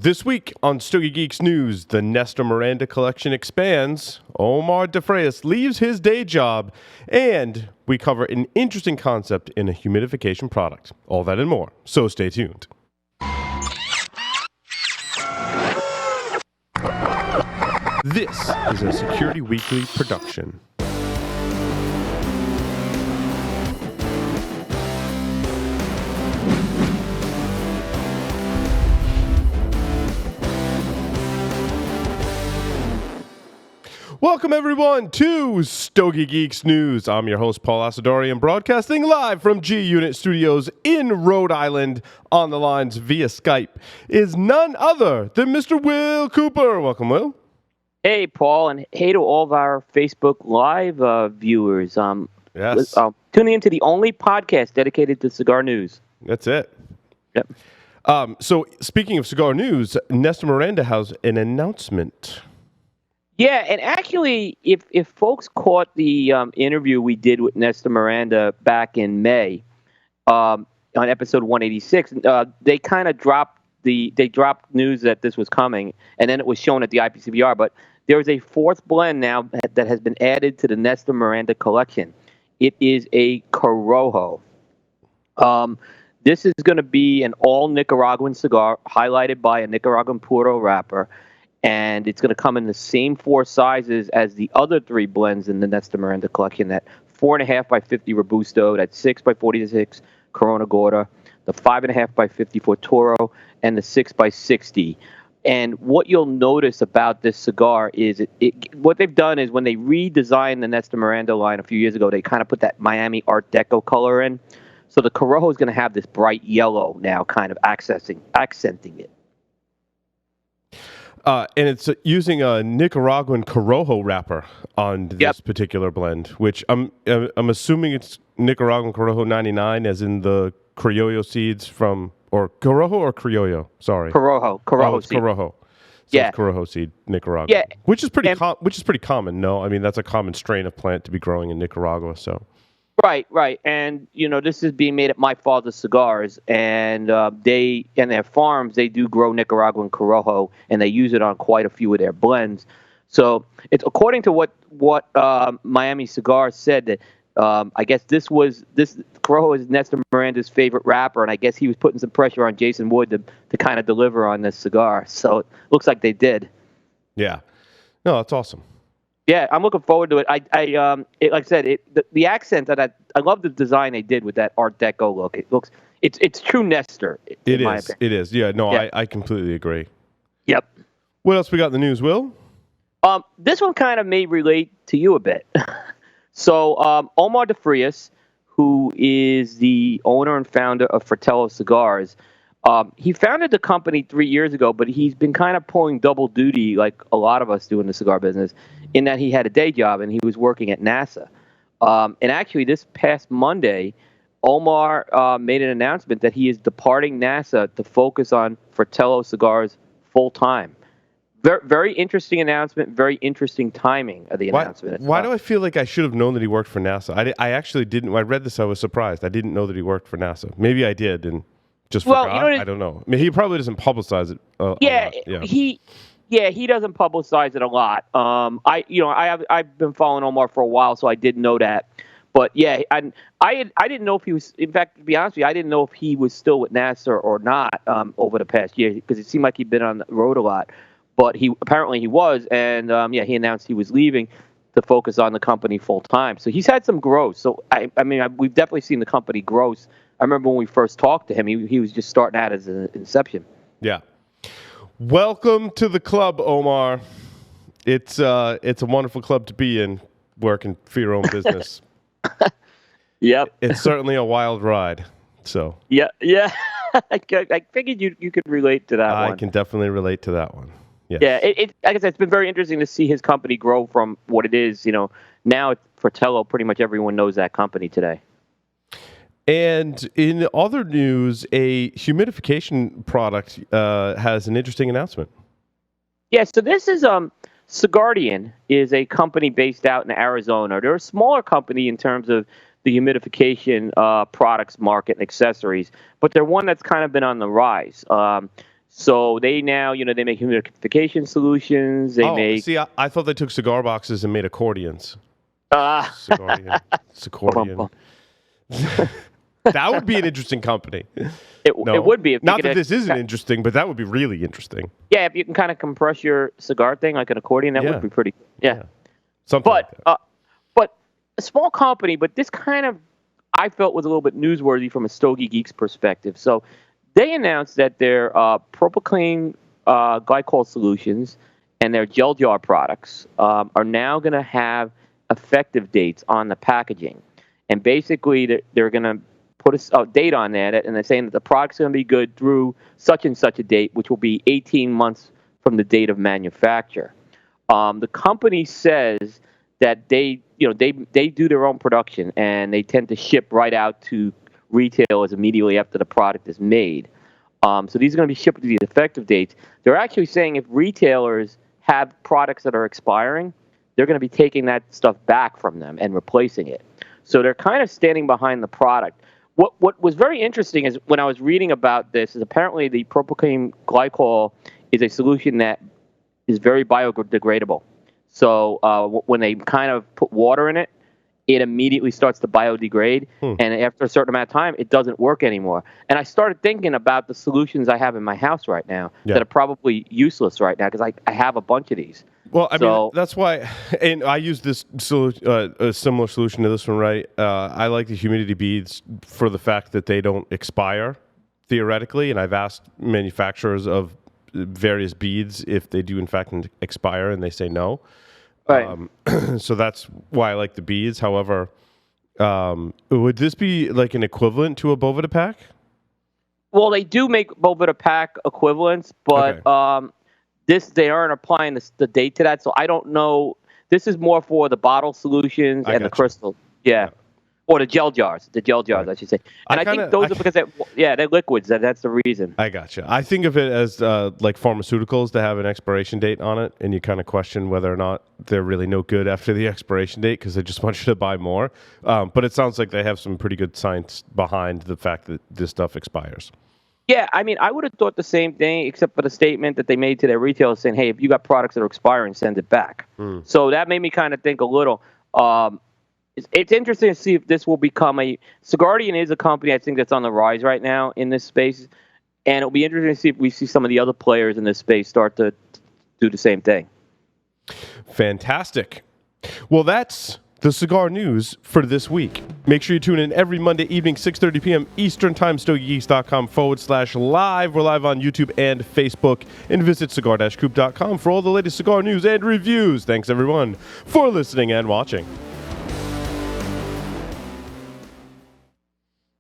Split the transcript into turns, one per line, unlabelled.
This week on Stogie Geeks News, the Nestor Miranda Collection expands, Omar de Frias leaves his day job, and we cover an interesting concept in a humidification product. All that and more, so stay tuned. This is a Security Weekly production. Welcome, everyone, to Stogie Geeks News. I'm your host, Paul Asadorian, broadcasting live from G-Unit Studios in Rhode Island. On the lines via Skype is none other than Mr. Will Cooper. Welcome, Will.
Hey, Paul, and hey to all of our Facebook Live viewers.
Yes.
Tuning into the only podcast dedicated to cigar news.
That's it.
Yep.
So, speaking of cigar news, Nestor Miranda has an announcement.
Yeah, and actually, if folks caught the interview we did with Nestor Miranda back in May on episode 186, they kind of dropped news that this was coming, and then it was shown at the IPCPR. But there is a fourth blend now that has been added to the Nestor Miranda Collection. It is a Corojo. This is going to be an all Nicaraguan cigar, highlighted by a Nicaraguan Puro wrapper. And it's going to come in the same four sizes as the other three blends in the Nestor Miranda Collection. That 4.5 by 50 Robusto, that 6 by 46 Corona Gorda, the 5.5 by 54 Toro, and the 6 by 60. And what you'll notice about this cigar is what they've done is when they redesigned the Nestor Miranda line a few years ago, they kind of put that Miami Art Deco color in. So the Corojo is going to have this bright yellow now, kind of accenting it.
And it's using a Nicaraguan Corojo wrapper on this particular blend, which I'm assuming it's Nicaraguan Corojo 99, as in the Criollo seeds from, or Corojo or Criollo? Sorry,
Corojo seed.
Corojo. So
yeah,
it's Corojo seed Nicaraguan.
Yeah,
which is pretty common. No, I mean that's a common strain of plant to be growing in Nicaragua. So.
Right. And, this is being made at My Father's Cigars, and they, in their farms, they do grow Nicaraguan Corojo, and they use it on quite a few of their blends. So it's according to what Miami Cigars said that I guess this Corojo is Nestor Miranda's favorite wrapper, and I guess he was putting some pressure on Jason Wood to kind of deliver on this cigar. So it looks like they did. Yeah.
No, that's awesome.
Yeah, I'm looking forward to it. Like I said, the accent that I love the design they did with that Art Deco look. It's true Nestor. In my opinion.
It is. Yeah, no, yeah. I completely agree.
Yep.
What else we got in the news, Will?
This one kind of may relate to you a bit. So Omar de Frias, who is the owner and founder of Fratello Cigars, he founded the company 3 years ago, but he's been kind of pulling double duty like a lot of us do in the cigar business, in that he had a day job and he was working at Nessa. And actually, this past Monday, Omar made an announcement that he is departing NASA to focus on Fratello Cigars full time. Very, very interesting announcement. Very interesting timing of the announcement.
Why do I feel like I should have known that he worked for NASA? I actually didn't. When I read this, I was surprised. I didn't know that he worked for NASA. Maybe I did and just forgot. I don't know. I mean, he probably doesn't publicize it. He doesn't
publicize it a lot. I've been following Omar for a while, so I did know that. But yeah, I didn't know if he was. In fact, to be honest with you, I didn't know if he was still with NASA or not over the past year, because it seemed like he'd been on the road a lot. But he was, and he announced he was leaving to focus on the company full time. So he's had some growth. So we've definitely seen the company grow. I remember when we first talked to him, he was just starting out as an inception.
Yeah. Welcome to the club, Omar. It's a wonderful club to be in, working for your own business.
Yep.
It's certainly a wild ride. So.
Yeah. I figured you could relate to that one.
I can definitely relate to that one. Yes.
Yeah. Like I said, it's been very interesting to see his company grow from what it is. Now Fratello, pretty much everyone knows that company today.
And in other news, a humidification product has an interesting announcement.
Yeah, so this is Cigardian is a company based out in Arizona. They're a smaller company in terms of the humidification products market and accessories, but they're one that's kind of been on the rise. So they now, they make humidification solutions. They make.
See, I thought they took cigar boxes and made accordions.
Ah.
Cigardian. That would be an interesting company.
It would be. If
Not that this isn't interesting, but that would be really interesting.
Yeah, if you can kind of compress your cigar thing like an accordion, that would be pretty. Yeah.
Something like that.
But a small company, but this kind of I felt was a little bit newsworthy from a Stogie Geeks perspective. So they announced that their propylene glycol solutions and their gel jar products are now going to have effective dates on the packaging. And basically, they're going to put a date on that, and they're saying that the product's going to be good through such and such a date, which will be 18 months from the date of manufacture. The company says that they do their own production, and they tend to ship right out to retailers immediately after the product is made. So these are going to be shipped with these effective dates. They're actually saying if retailers have products that are expiring, they're going to be taking that stuff back from them and replacing it. So they're kind of standing behind the product. What was very interesting is when I was reading about this is apparently the propylene glycol is a solution that is very biodegradable. So when they kind of put water in it, it immediately starts to biodegrade. And after a certain amount of time, it doesn't work anymore. And I started thinking about the solutions I have in my house right now that are probably useless right now because I have a bunch of these.
Well, I mean, that's why, and I use this a similar solution to this one, right? I like the humidity beads for the fact that they don't expire, theoretically, and I've asked manufacturers of various beads if they do, in fact, expire, and they say no.
Right.
So that's why I like the beads. However, would this be like an equivalent to a Boveda pack?
Well, they do make Boveda pack equivalents, but... Okay. They aren't applying the date to that, so I don't know. This is more for the bottle solutions and the crystal. Yeah. Or the gel jars. The gel jars, I should say. And I think those are because they're liquids. That's the reason.
I gotcha. I think of it as like pharmaceuticals that have an expiration date on it, and you kind of question whether or not they're really no good after the expiration date because they just want you to buy more. But it sounds like they have some pretty good science behind the fact that this stuff expires.
Yeah, I mean, I would have thought the same thing, except for the statement that they made to their retailers saying, hey, if you got products that are expiring, send it back. So that made me kind of think a little. It's interesting to see if this will become Cigardian is a company I think that's on the rise right now in this space, and it'll be interesting to see if we see some of the other players in this space start to do the same thing.
Fantastic. Well, that's the cigar news for this week. Make sure you tune in every Monday evening, 6:30 p.m. Eastern Time, StogieGeeks.com/live. We're live on YouTube and Facebook. And visit cigar-coop.com for all the latest cigar news and reviews. Thanks, everyone, for listening and watching.